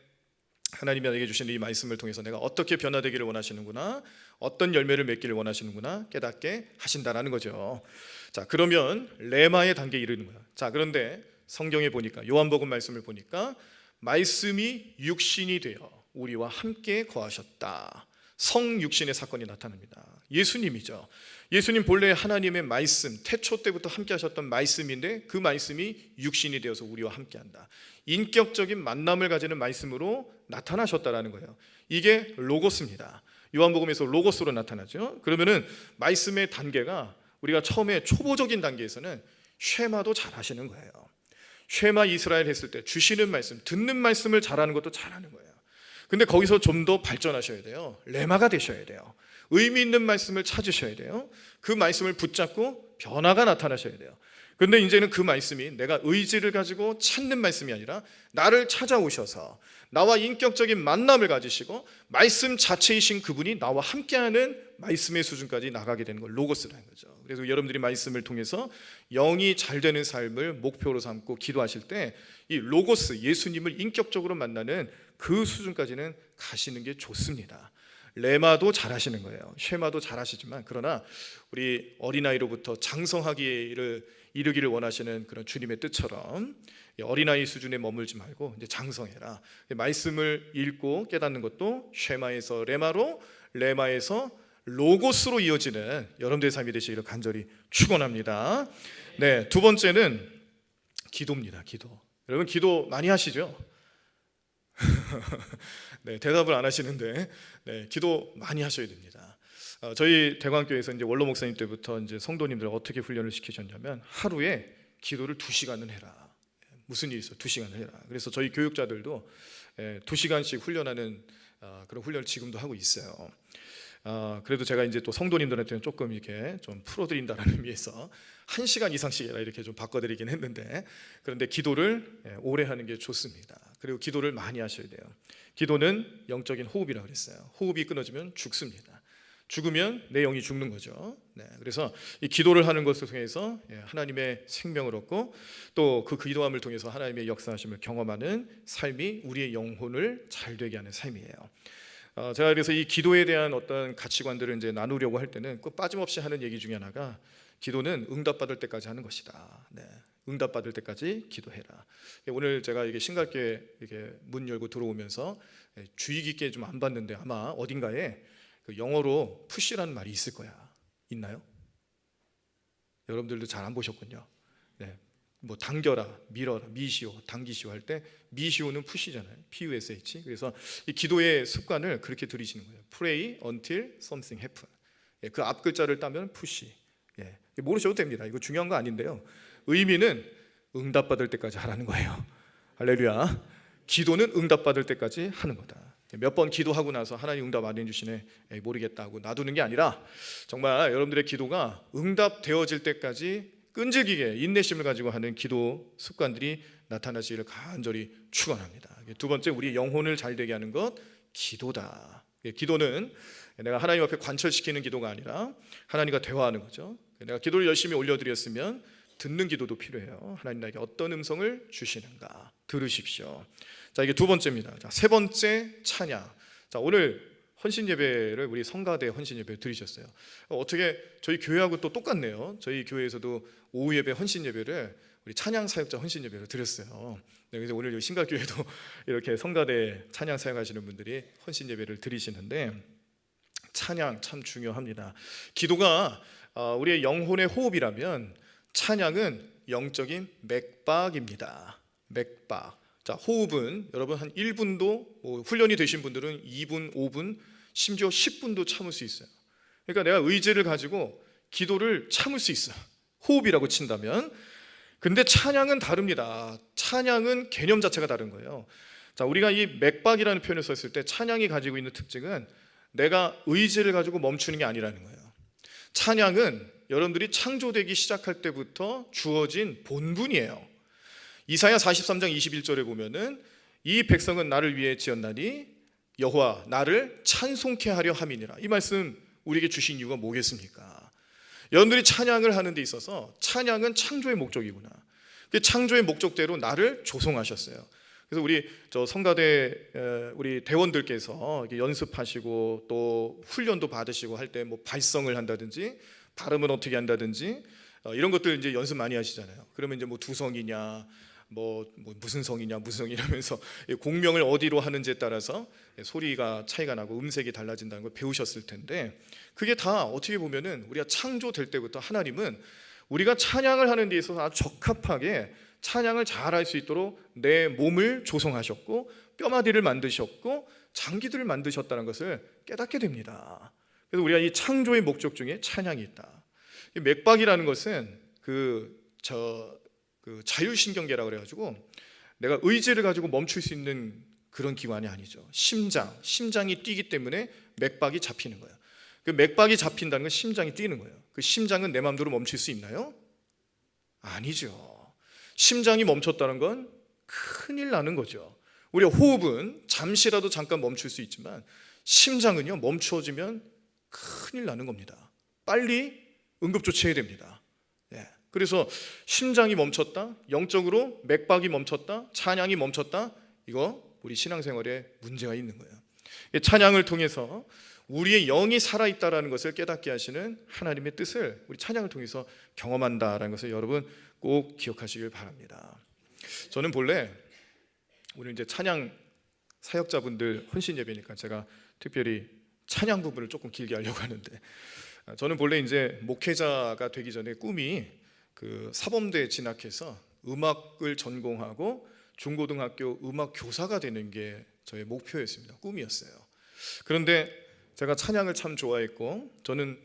하나님이 나에게 주시는 이 말씀을 통해서 내가 어떻게 변화되기를 원하시는구나, 어떤 열매를 맺기를 원하시는구나 깨닫게 하신다라는 거죠. 자, 그러면 레마의 단계에 이르는 거야. 자, 그런데 성경에 보니까 요한복음 말씀을 보니까 말씀이 육신이 되어 우리와 함께 거하셨다. 성육신의 사건이 나타납니다. 예수님이죠. 예수님 본래 하나님의 말씀, 태초 때부터 함께 하셨던 말씀인데 그 말씀이 육신이 되어서 우리와 함께 한다. 인격적인 만남을 가지는 말씀으로 나타나셨다라는 거예요. 이게 로고스입니다. 요한복음에서 로고스로 나타나죠. 그러면은 말씀의 단계가 우리가 처음에 초보적인 단계에서는 쉐마도 잘 하시는 거예요. 쉐마 이스라엘 했을 때 주시는 말씀, 듣는 말씀을 잘하는 것도 잘하는 거예요. 근데 거기서 좀 더 발전하셔야 돼요. 레마가 되셔야 돼요. 의미 있는 말씀을 찾으셔야 돼요. 그 말씀을 붙잡고 변화가 나타나셔야 돼요. 그런데 이제는 그 말씀이 내가 의지를 가지고 찾는 말씀이 아니라 나를 찾아오셔서 나와 인격적인 만남을 가지시고 말씀 자체이신 그분이 나와 함께하는 말씀의 수준까지 나가게 되는 걸 로고스라는 거죠. 그래서 여러분들이 말씀을 통해서 영이 잘 되는 삶을 목표로 삼고 기도하실 때 이 로고스 예수님을 인격적으로 만나는 그 수준까지는 가시는 게 좋습니다. 레마도 잘하시는 거예요. 쉐마도 잘하시지만 그러나 우리 어린아이로부터 장성하기를 이루기를 원하시는 그런 주님의 뜻처럼 어린아이 수준에 머물지 말고 이제 장성해라. 말씀을 읽고 깨닫는 것도 쉐마에서 레마로, 레마에서 로고스로 이어지는 여러분들의 삶이 되시기를 간절히 축원합니다. 네, 두 번째는 기도입니다. 기도. 여러분 기도 많이 하시죠? 네, 대답을 안 하시는데 네, 기도 많이 하셔야 됩니다. 저희 대광교회에서 이제 원로 목사님 때부터 이제 성도님들 어떻게 훈련을 시키셨냐면 하루에 기도를 2시간은 해라. 무슨 일이 있어? 2시간을 해라. 그래서 저희 교육자들도 2시간씩 훈련하는 그런 훈련을 지금도 하고 있어요. 그래도 제가 이제 또 성도님들한테는 조금 이렇게 좀 풀어드린다는 의미에서 1시간 이상씩 해라 이렇게 좀 바꿔드리긴 했는데, 그런데 기도를 오래 하는 게 좋습니다. 그리고 기도를 많이 하셔야 돼요. 기도는 영적인 호흡이라고 그랬어요. 호흡이 끊어지면 죽습니다. 죽으면 내 영이 죽는 거죠. 네, 그래서 이 기도를 하는 것을 통해서 하나님의 생명을 얻고 또 그 기도함을 통해서 하나님의 역사하심을 경험하는 삶이 우리의 영혼을 잘되게 하는 삶이에요. 제가 그래서 이 기도에 대한 어떤 가치관들을 이제 나누려고 할 때는 꼭 빠짐없이 하는 얘기 중에 하나가 기도는 응답받을 때까지 하는 것이다. 네, 응답받을 때까지 기도해라. 오늘 제가 이게 신갈교회 이렇게 문 열고 들어오면서 주의 깊게 좀 안 봤는데 아마 어딘가에 그 영어로 푸시라는 말이 있을 거야. 있나요? 여러분들도 잘 안 보셨군요. 네, 뭐 당겨라, 밀어라, 미시오, 당기시오 할 때 미시오는 푸시잖아요. PUSH. 그래서 이 기도의 습관을 그렇게 들이시는 거예요. Pray until something happen. 그 앞 글자를 따면 푸시. 모르셔도 됩니다. 이거 중요한 거 아닌데요. 의미는 응답받을 때까지 하라는 거예요. 할렐루야. 기도는 응답받을 때까지 하는 거다. 몇 번 기도하고 나서 하나님 응답 안 해주시네 모르겠다 하고 놔두는 게 아니라 정말 여러분들의 기도가 응답되어질 때까지 끈질기게 인내심을 가지고 하는 기도 습관들이 나타나시기를 간절히 축원합니다. 두 번째, 우리 영혼을 잘되게 하는 것, 기도다. 기도는 내가 하나님 앞에 관철시키는 기도가 아니라 하나님과 대화하는 거죠. 내가 기도를 열심히 올려드렸으면 듣는 기도도 필요해요. 하나님 나에게 어떤 음성을 주시는가 들으십시오. 자, 이게 두 번째입니다. 자, 세 번째, 찬양. 자, 오늘 헌신 예배를 우리 성가대 헌신 예배 드리셨어요. 어떻게 저희 교회하고 또 똑같네요. 저희 교회에서도 오후 예배 헌신 예배를 우리 찬양 사역자 헌신 예배를 드렸어요. 네, 그래서 오늘 신갈교회도 이렇게 성가대 찬양 사역하시는 분들이 헌신 예배를 드리시는데 찬양 참 중요합니다. 기도가 우리의 영혼의 호흡이라면 찬양은 영적인 맥박입니다. 맥박. 자, 호흡은 여러분 한 1분도 훈련이 되신 분들은 2분, 5분, 심지어 10분도 참을 수 있어요. 그러니까 내가 의지를 가지고 기도를 참을 수 있어요. 호흡이라고 친다면. 근데 찬양은 다릅니다. 찬양은 개념 자체가 다른 거예요. 자, 우리가 이 맥박이라는 표현을 썼을 때 찬양이 가지고 있는 특징은 내가 의지를 가지고 멈추는 게 아니라는 거예요. 찬양은 여러분들이 창조되기 시작할 때부터 주어진 본분이에요. 이사야 43장 21절에 보면은 이 백성은 나를 위해 지었나니 여호와 나를 찬송케 하려 함이니라. 이 말씀 우리에게 주신 이유가 뭐겠습니까? 여러분들이 찬양을 하는 데 있어서 찬양은 창조의 목적이구나. 그 창조의 목적대로 나를 조성하셨어요. 그래서 우리 성가대 우리 대원들께서 연습하시고 또 훈련도 받으시고 할 때 뭐 발성을 한다든지 발음은 어떻게 한다든지 이런 것들 이제 연습 많이 하시잖아요. 그러면 이제 뭐 두성이냐 뭐 무슨 성이냐 무슨 성 이러면서 공명을 어디로 하는지에 따라서 소리가 차이가 나고 음색이 달라진다는 걸 배우셨을 텐데, 그게 다 어떻게 보면은 우리가 창조될 때부터 하나님은 우리가 찬양을 하는 데 있어서 아주 적합하게 찬양을 잘할 수 있도록 내 몸을 조성하셨고 뼈마디를 만드셨고 장기들을 만드셨다는 것을 깨닫게 됩니다. 그래서 우리가 이 창조의 목적 중에 찬양이 있다. 이 맥박이라는 것은 그 자율신경계라 그래가지고 내가 의지를 가지고 멈출 수 있는 그런 기관이 아니죠. 심장이 뛰기 때문에 맥박이 잡히는 거예요. 그 맥박이 잡힌다는 건 심장이 뛰는 거예요. 그 심장은 내 마음대로 멈출 수 있나요? 아니죠. 심장이 멈췄다는 건 큰일 나는 거죠. 우리가 호흡은 잠시라도 잠깐 멈출 수 있지만 심장은요, 멈춰지면 큰일 나는 겁니다. 빨리 응급조치해야 됩니다. 그래서 심장이 멈췄다, 영적으로 맥박이 멈췄다, 찬양이 멈췄다, 이거 우리 신앙생활에 문제가 있는 거예요. 찬양을 통해서 우리의 영이 살아있다라는 것을 깨닫게 하시는 하나님의 뜻을 우리 찬양을 통해서 경험한다라는 것을 여러분 꼭 기억하시길 바랍니다. 저는 본래 오늘 이제 찬양 사역자분들 혼신 예배니까 제가 특별히 찬양 부분을 조금 길게 하려고 하는데, 저는 본래 이제 목회자가 되기 전에 꿈이 그 사범대에 진학해서 음악을 전공하고 중고등학교 음악 교사가 되는 게 저의 목표였습니다. 꿈이었어요. 그런데 제가 찬양을 참 좋아했고 저는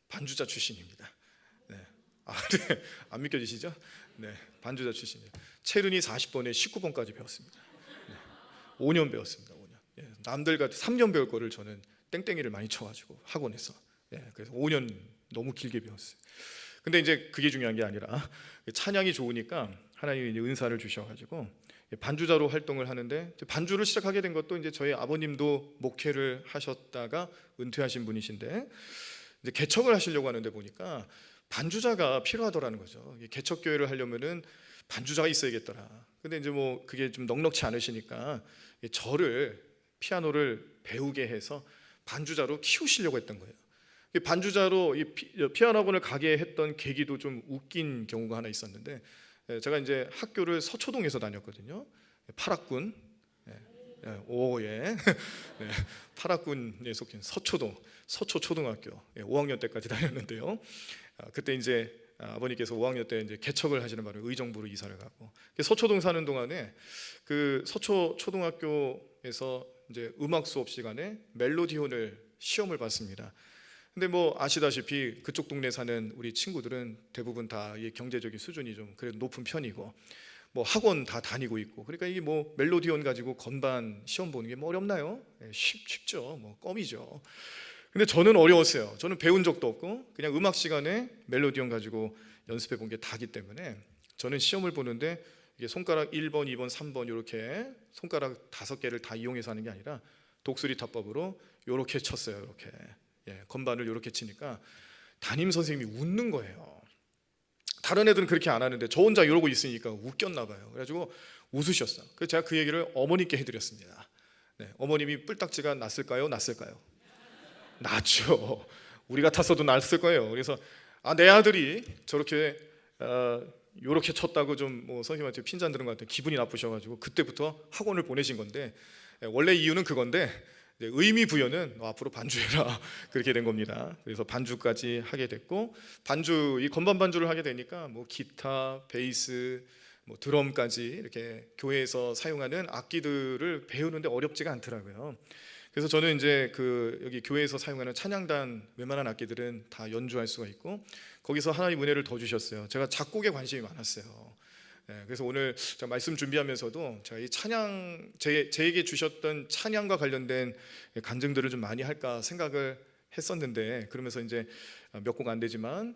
반주자 출신입니다. 네. 네. 안 믿겨지시죠? 네, 반주자 출신이에요. 체르니 40번에 19번까지 배웠습니다. 네. 5년 배웠습니다. 5년. 예, 남들 같이 3년 배울 거를 저는 땡땡이를 많이 쳐가지고 학원에서. 예, 그래서 5년 너무 길게 배웠어요. 근데 이제 그게 중요한 게 아니라 찬양이 좋으니까 하나님이 이제 은사를 주셔가지고 반주자로 활동을 하는데, 반주를 시작하게 된 것도 이제 저희 아버님도 목회를 하셨다가 은퇴하신 분이신데 이제 개척을 하시려고 하는데 보니까 반주자가 필요하더라는 거죠. 개척교회를 하려면은 반주자가 있어야겠더라. 근데 이제 뭐 그게 좀 넉넉치 않으시니까 저를 피아노를 배우게 해서 반주자로 키우시려고 했던 거예요. 반주자로 피아노 학원을 가게 했던 계기도 좀 웃긴 경우가 하나 있었는데, 제가 이제 학교를 서초동에서 다녔거든요. 8학군. 네, 8학군에 속한 서초초등학교 5학년 때까지 다녔는데요. 그때 이제 아버님께서 5학년 때 이제 개척을 하시는 바람에 의정부로 이사를 가고, 서초동 사는 동안에 그 서초초등학교에서 이제 음악 수업 시간에 멜로디온을 시험을 봤습니다. 근데 뭐 아시다시피 그쪽 동네 사는 우리 친구들은 대부분 다 이 경제적인 수준이 좀 그래도 높은 편이고 뭐 학원 다 다니고 있고, 그러니까 이게 뭐 멜로디온 가지고 건반 시험 보는 게 뭐 어렵나요? 쉽죠. 뭐 껌이죠. 근데 저는 어려웠어요. 저는 배운 적도 없고 그냥 음악 시간에 멜로디온 가지고 연습해 본 게 다기 때문에 저는 시험을 보는데 이게 손가락 1번, 2번, 3번 이렇게 손가락 5개를 다 이용해서 하는 게 아니라 독수리 타법으로 이렇게 쳤어요. 이렇게. 건반을 이렇게 치니까 담임 선생님이 웃는 거예요. 다른 애들은 그렇게 안 하는데 저 혼자 이러고 있으니까 웃겼나 봐요. 그래가지고 웃으셨어요. 그래서 제가 그 얘기를 어머니께 해드렸습니다. 네, 어머님이 뿔딱지가 났을까요? 났을까요? 났죠. 우리 같았어도 났을 거예요. 그래서 내 아들이 저렇게 요렇게 쳤다고 좀 뭐 선생님한테 핀잔 들은 것 같아요. 기분이 나쁘셔가지고 그때부터 학원을 보내신 건데, 원래 이유는 그건데 의미 부여는 앞으로 반주해라 그렇게 된 겁니다. 그래서 반주까지 하게 됐고, 이 건반 반주를 하게 되니까 뭐 기타, 베이스, 뭐 드럼까지 이렇게 교회에서 사용하는 악기들을 배우는데 어렵지가 않더라고요. 그래서 저는 이제 여기 교회에서 사용하는 찬양단 웬만한 악기들은 다 연주할 수가 있고, 거기서 하나님 은혜를 더 주셨어요. 제가 작곡에 관심이 많았어요. 그래서 오늘 제가 말씀 준비하면서도 제가 이 찬양 제에게 주셨던 찬양과 관련된 간증들을 좀 많이 할까 생각을 했었는데, 그러면서 이제 몇 곡 안 되지만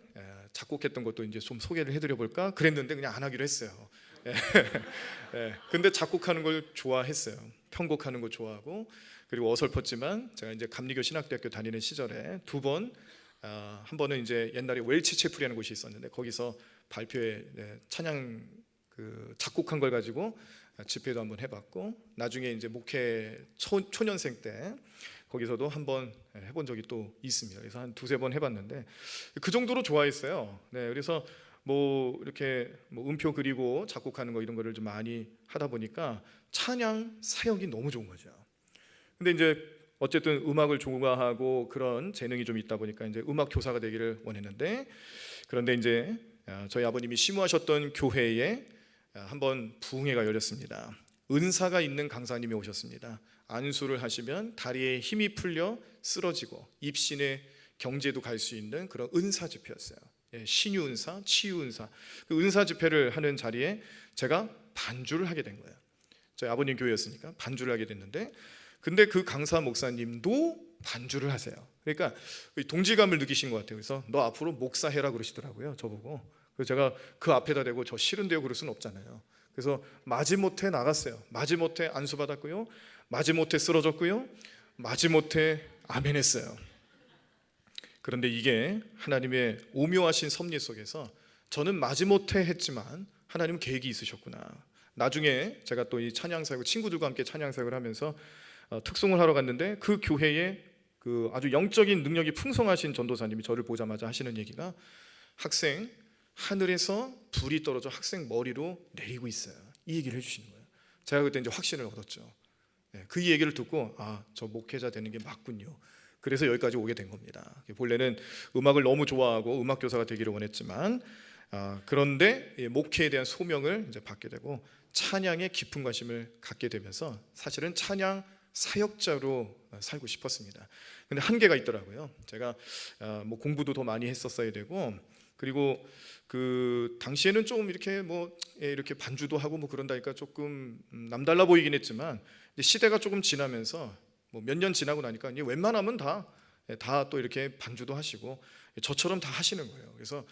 작곡했던 것도 이제 좀 소개를 해드려 볼까 그랬는데 그냥 안 하기로 했어요. 근데 작곡하는 걸 좋아했어요. 편곡하는 거 좋아하고, 그리고 어설펐지만 제가 이제 감리교 신학대학교 다니는 시절에 한 번은 이제 옛날에 웰치 채플이라는 곳이 있었는데 거기서 발표회 찬양 작곡한 걸 가지고 집회도 한번 해봤고, 나중에 이제 목회 초년생 때 거기서도 한번 해본 적이 또 있습니다. 그래서 한 2-3번 해봤는데 그 정도로 좋아했어요. 그래서 뭐 이렇게 뭐 음표 그리고 작곡하는 거 이런 거를 좀 많이 하다 보니까 찬양 사역이 너무 좋은 거죠. 근데 이제 어쨌든 음악을 좋아하고 그런 재능이 좀 있다 보니까 이제 음악 교사가 되기를 원했는데, 그런데 이제 저희 아버님이 심우하셨던 교회에 한번 부흥회가 열렸습니다. 은사가 있는 강사님이 오셨습니다. 안수를 하시면 다리에 힘이 풀려 쓰러지고 입신의 경제도 갈 수 있는 그런 은사 집회였어요. 신유 은사, 치유 은사. 그 은사 집회를 하는 자리에 제가 반주를 하게 된 거예요. 저희 아버님 교회였으니까 반주를 하게 됐는데, 근데 그 강사 목사님도 반주를 하세요. 그러니까 동질감을 느끼신 것 같아요. 그래서 너 앞으로 목사해라 그러시더라고요, 저보고. 그래서 제가 그 앞에다 대고 저 싫은데요 그럴 수는 없잖아요. 그래서 마지못해 나갔어요. 마지못해 안수 받았고요, 마지못해 쓰러졌고요, 마지못해 아멘했어요. 그런데 이게 하나님의 오묘하신 섭리 속에서 저는 마지못해 했지만 하나님은 계획이 있으셨구나. 나중에 제가 또 이 찬양사역 친구들과 함께 찬양사역을 하면서 특송을 하러 갔는데 그 교회에 그 아주 영적인 능력이 풍성하신 전도사님이 저를 보자마자 하시는 얘기가, 학생, 하늘에서 불이 떨어져 학생 머리로 내리고 있어요. 이 얘기를 해주시는 거예요. 제가 그때 이제 확신을 얻었죠. 그 얘기를 듣고 저 목회자 되는 게 맞군요. 그래서 여기까지 오게 된 겁니다. 본래는 음악을 너무 좋아하고 음악 교사가 되기를 원했지만 그런데 목회에 대한 소명을 이제 받게 되고 찬양에 깊은 관심을 갖게 되면서 사실은 찬양 사역자로 살고 싶었습니다. 근데 한계가 있더라고요. 제가 뭐 공부도 더 많이 했었어야 되고, 그리고 그 당시에는 좀 이렇게 이렇게 반주도 하고 뭐 그런다니까 조금 남달라 보이긴 했지만, 시대가 조금 지나면서 뭐 몇 년 지나고 나니까 이제 웬만하면 다 또 이렇게 반주도 하시고 저처럼 다 하시는 거예요. 그래서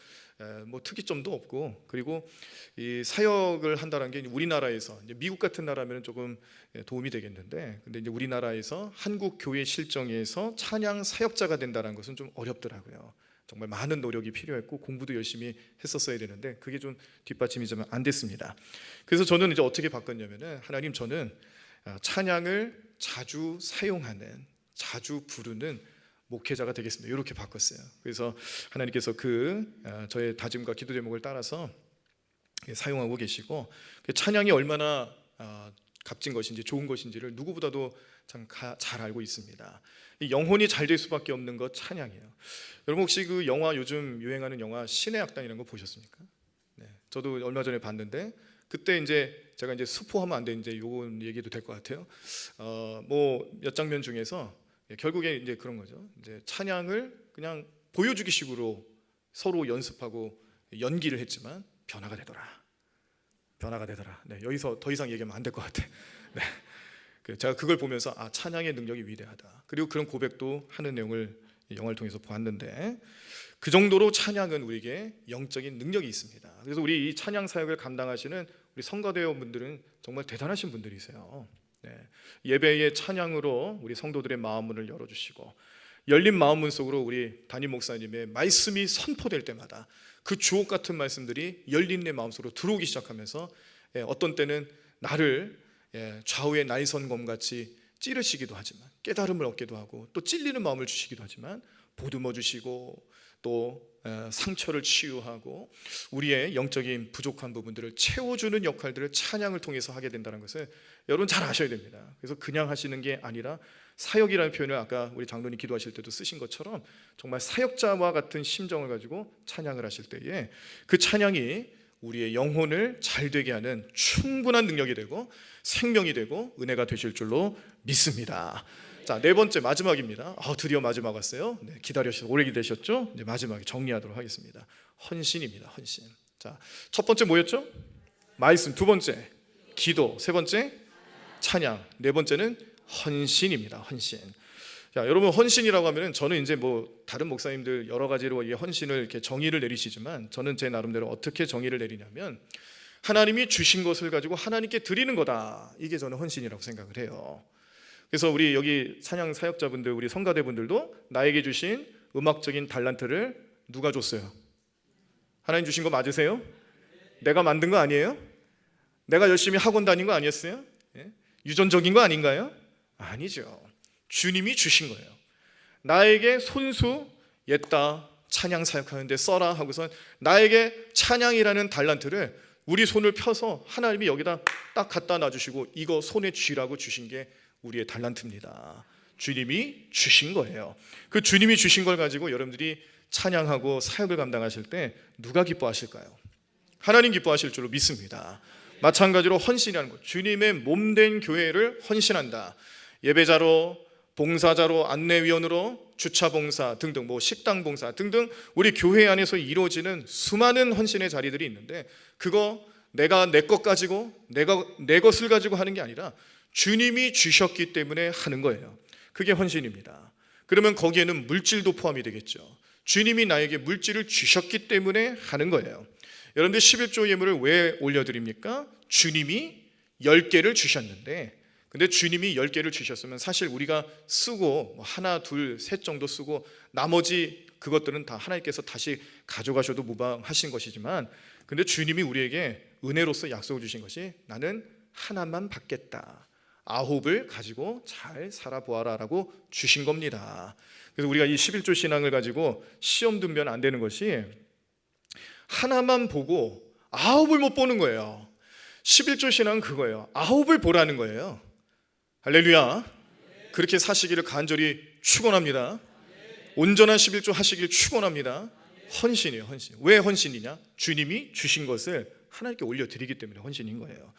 뭐 특이점도 없고, 그리고 이 사역을 한다는 게 우리나라에서, 이제 미국 같은 나라면 조금 도움이 되겠는데, 근데 이제 우리나라에서 한국 교회 실정에서 찬양 사역자가 된다는 것은 좀 어렵더라고요. 정말 많은 노력이 필요했고 공부도 열심히 했었어야 되는데 그게 좀 뒷받침이 좀 안 됐습니다. 그래서 저는 이제 어떻게 바꿨냐면은, 하나님, 저는 찬양을 자주 사용하는, 자주 부르는 목회자가 되겠습니다. 이렇게 바꿨어요. 그래서 하나님께서 저의 다짐과 기도 제목을 따라서 사용하고 계시고, 찬양이 얼마나 값진 것인지 좋은 것인지를 누구보다도 참 잘 알고 있습니다. 영혼이 잘 될 수밖에 없는 것 찬양이에요. 여러분 혹시 그 영화, 요즘 유행하는 영화 신의 악당이라는 거 보셨습니까? 네, 저도 얼마 전에 봤는데, 그때 이제 제가 이제 스포하면 안 되는데 요건 얘기도 될 것 같아요. 뭐 몇 장면 중에서 결국에 이제 그런 거죠. 이제 찬양을 그냥 보여주기 식으로 서로 연습하고 연기를 했지만 변화가 되더라. 네, 여기서 더 이상 얘기하면 안 될 것 같아. 네. 제가 그걸 보면서 찬양의 능력이 위대하다. 그리고 그런 고백도 하는 내용을 영화를 통해서 보았는데, 그 정도로 찬양은 우리에게 영적인 능력이 있습니다. 그래서 우리 이 찬양 사역을 감당하시는 우리 성가대원분들은 정말 대단하신 분들이세요. 네. 예배의 찬양으로 우리 성도들의 마음문을 열어주시고, 열린 마음문 속으로 우리 담임 목사님의 말씀이 선포될 때마다 그 주옥 같은 말씀들이 열린 내 마음속으로 들어오기 시작하면서 어떤 때는 나를 좌우의 날선검같이 찌르시기도 하지만, 깨달음을 얻기도 하고, 또 찔리는 마음을 주시기도 하지만 보듬어 주시고, 또 상처를 치유하고 우리의 영적인 부족한 부분들을 채워주는 역할들을 찬양을 통해서 하게 된다는 것을 여러분 잘 아셔야 됩니다. 그래서 그냥 하시는 게 아니라 사역이라는 표현을 아까 우리 장로님 기도하실 때도 쓰신 것처럼 정말 사역자와 같은 심정을 가지고 찬양을 하실 때에 그 찬양이 우리의 영혼을 잘 되게 하는 충분한 능력이 되고 생명이 되고 은혜가 되실 줄로 믿습니다. 자, 네 번째, 마지막입니다. 드디어 마지막 왔어요. 네, 기다리셔서 오래 기다리셨죠? 이제 마지막에 정리하도록 하겠습니다. 헌신입니다. 헌신. 자, 첫 번째 뭐였죠? 말씀. 두 번째 기도. 세 번째 찬양. 네 번째는 헌신입니다. 헌신. 자, 여러분, 헌신이라고 하면은 저는 이제 뭐 다른 목사님들 여러 가지로 이 헌신을 이렇게 정의를 내리시지만, 저는 제 나름대로 어떻게 정의를 내리냐면, 하나님이 주신 것을 가지고 하나님께 드리는 거다. 이게 저는 헌신이라고 생각을 해요. 그래서 우리 여기 찬양 사역자분들, 우리 성가대분들도 나에게 주신 음악적인 달란트를 누가 줬어요? 하나님 주신 거 맞으세요? 내가 만든 거 아니에요? 내가 열심히 학원 다닌 거 아니었어요? 유전적인 거 아닌가요? 아니죠. 주님이 주신 거예요. 나에게 손수 옛다 찬양 사역하는데 써라 하고선 나에게 찬양이라는 달란트를 우리 손을 펴서 하나님이 여기다 딱 갖다 놔주시고, 이거 손에 쥐라고 주신 게 우리의 달란트입니다. 주님이 주신 거예요. 그 주님이 주신 걸 가지고 여러분들이 찬양하고 사역을 감당하실 때 누가 기뻐하실까요? 하나님 기뻐하실 줄로 믿습니다. 마찬가지로 헌신이라는 것, 주님의 몸된 교회를 헌신한다. 예배자로, 봉사자로, 안내위원으로, 주차봉사 등등, 뭐 식당봉사 등등 우리 교회 안에서 이루어지는 수많은 헌신의 자리들이 있는데, 그거 내가 내 것 가지고, 내가 내 것을 가지고 하는 게 아니라 주님이 주셨기 때문에 하는 거예요. 그게 헌신입니다. 그러면 거기에는 물질도 포함이 되겠죠. 주님이 나에게 물질을 주셨기 때문에 하는 거예요. 여러분들 11조 예물을 왜 올려드립니까? 주님이 10개를 주셨는데, 근데 주님이 10개를 주셨으면 사실 우리가 쓰고 하나, 둘, 셋 정도 쓰고 나머지 그것들은 다 하나님께서 다시 가져가셔도 무방하신 것이지만, 근데 주님이 우리에게 은혜로서 약속을 주신 것이 나는 하나만 받겠다. 아홉을 가지고 잘 살아보아라라고 주신 겁니다. 그래서 우리가 이 11조 신앙을 가지고 시험 들면 안 되는 것이 하나만 보고 아홉을 못 보는 거예요. 11조 신앙은 그거예요. 아홉을 보라는 거예요. 할렐루야. 그렇게 사시기를 간절히 축원합니다. 온전한 11조 하시기를 축원합니다. 헌신이에요, 헌신. 왜 헌신이냐? 주님이 주신 것을 하나님께 올려드리기 때문에 헌신인 거예요.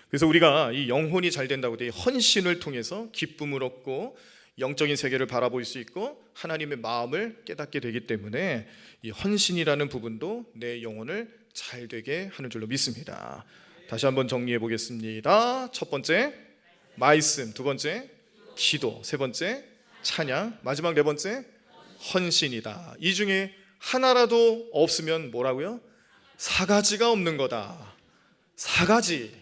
그래서 우리가 이 영혼이 잘 된다고 돼 헌신을 통해서 기쁨을 얻고 영적인 세계를 바라볼 수 있고 하나님의 마음을 깨닫게 되기 때문에 이 헌신이라는 부분도 내 영혼을 잘 되게 하는 줄로 믿습니다. 다시 한번 정리해 보겠습니다. 첫 번째 말씀, 두 번째 기도, 세 번째 찬양, 마지막 네 번째 헌신이다. 이 중에 하나라도 없으면 뭐라고요? 사가지가 없는 거다. 사가지.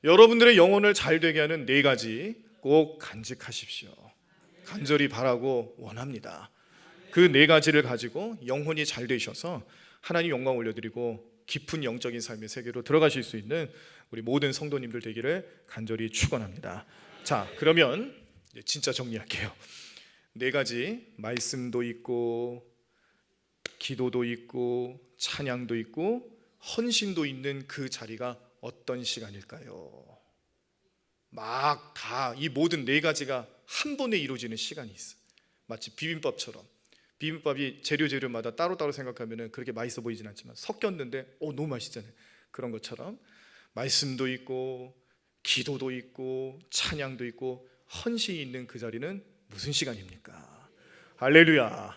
여러분들의 영혼을 잘 되게 하는 네 가지 꼭 간직하십시오. 간절히 바라고 원합니다. 그 네 가지를 가지고 영혼이 잘 되셔서 하나님 영광 올려드리고 깊은 영적인 삶의 세계로 들어가실 수 있는 우리 모든 성도님들 되기를 간절히 축원합니다. 자, 그러면 진짜 정리할게요. 네 가지, 말씀도 있고 기도도 있고 찬양도 있고 헌신도 있는 그 자리가 어떤 시간일까요? 막 다 이 모든 네 가지가 한 번에 이루어지는 시간이 있어. 마치 비빔밥처럼. 비빔밥이 재료마다 따로따로 생각하면 그렇게 맛있어 보이진 않지만 섞였는데 너무 맛있잖아요. 그런 것처럼 말씀도 있고 기도도 있고 찬양도 있고 헌신이 있는 그 자리는 무슨 시간입니까? 할렐루야.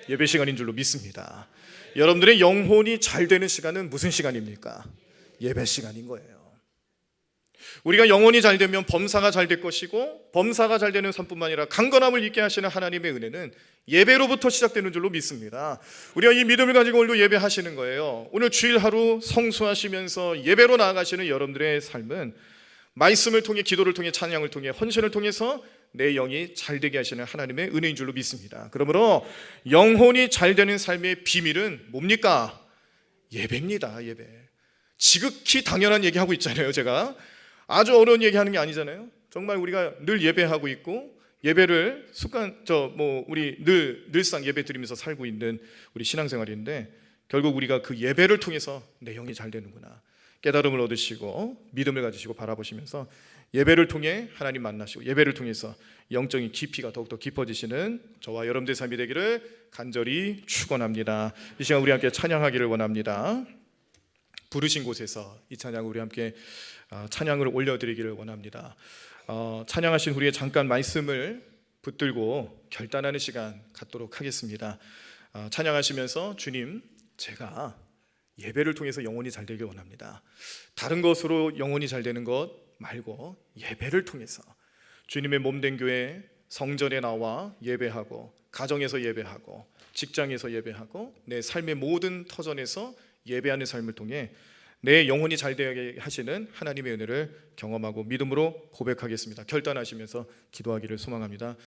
예배 시간인 줄로 믿습니다. 여러분들의 영혼이 잘 되는 시간은 무슨 시간입니까? 예배 시간인 거예요. 우리가 영혼이 잘 되면 범사가 잘 될 것이고 범사가 잘 되는 삶뿐만 아니라 강건함을 있게 하시는 하나님의 은혜는 예배로부터 시작되는 줄로 믿습니다. 우리가 이 믿음을 가지고 오늘도 예배하시는 거예요. 오늘 주일 하루 성수하시면서 예배로 나아가시는 여러분들의 삶은 말씀을 통해, 기도를 통해, 찬양을 통해, 헌신을 통해서 내 영이 잘 되게 하시는 하나님의 은혜인 줄로 믿습니다. 그러므로 영혼이 잘 되는 삶의 비밀은 뭡니까? 예배입니다. 예배. 지극히 당연한 얘기하고 있잖아요. 제가 아주 어려운 얘기하는 게 아니잖아요. 정말 우리가 늘 예배하고 있고 예배를 우리 늘상 예배 드리면서 살고 있는 우리 신앙생활인데 결국 우리가 그 예배를 통해서 내 영이 잘 되는구나 깨달음을 얻으시고 믿음을 가지시고 바라보시면서 예배를 통해 하나님 만나시고 예배를 통해서 영적인 깊이가 더욱더 깊어지시는 저와 여러분들의 삶이 되기를 간절히 축원합니다. 이 시간 우리 함께 찬양하기를 원합니다. 부르신 곳에서 이 찬양 우리 함께 찬양을 올려드리기를 원합니다. 찬양하신 후에 잠깐 말씀을 붙들고 결단하는 시간 갖도록 하겠습니다. 찬양하시면서 주님, 제가 예배를 통해서 영혼이 잘 되길 원합니다. 다른 것으로 영혼이 잘 되는 것 말고 예배를 통해서 주님의 몸된 교회 성전에 나와 예배하고 가정에서 예배하고 직장에서 예배하고 내 삶의 모든 터전에서 예배하는 삶을 통해 내 영혼이 잘 되게 하시는 하나님의 은혜를 경험하고 믿음으로 고백하겠습니다. 결단하시면서 기도하기를 소망합니다.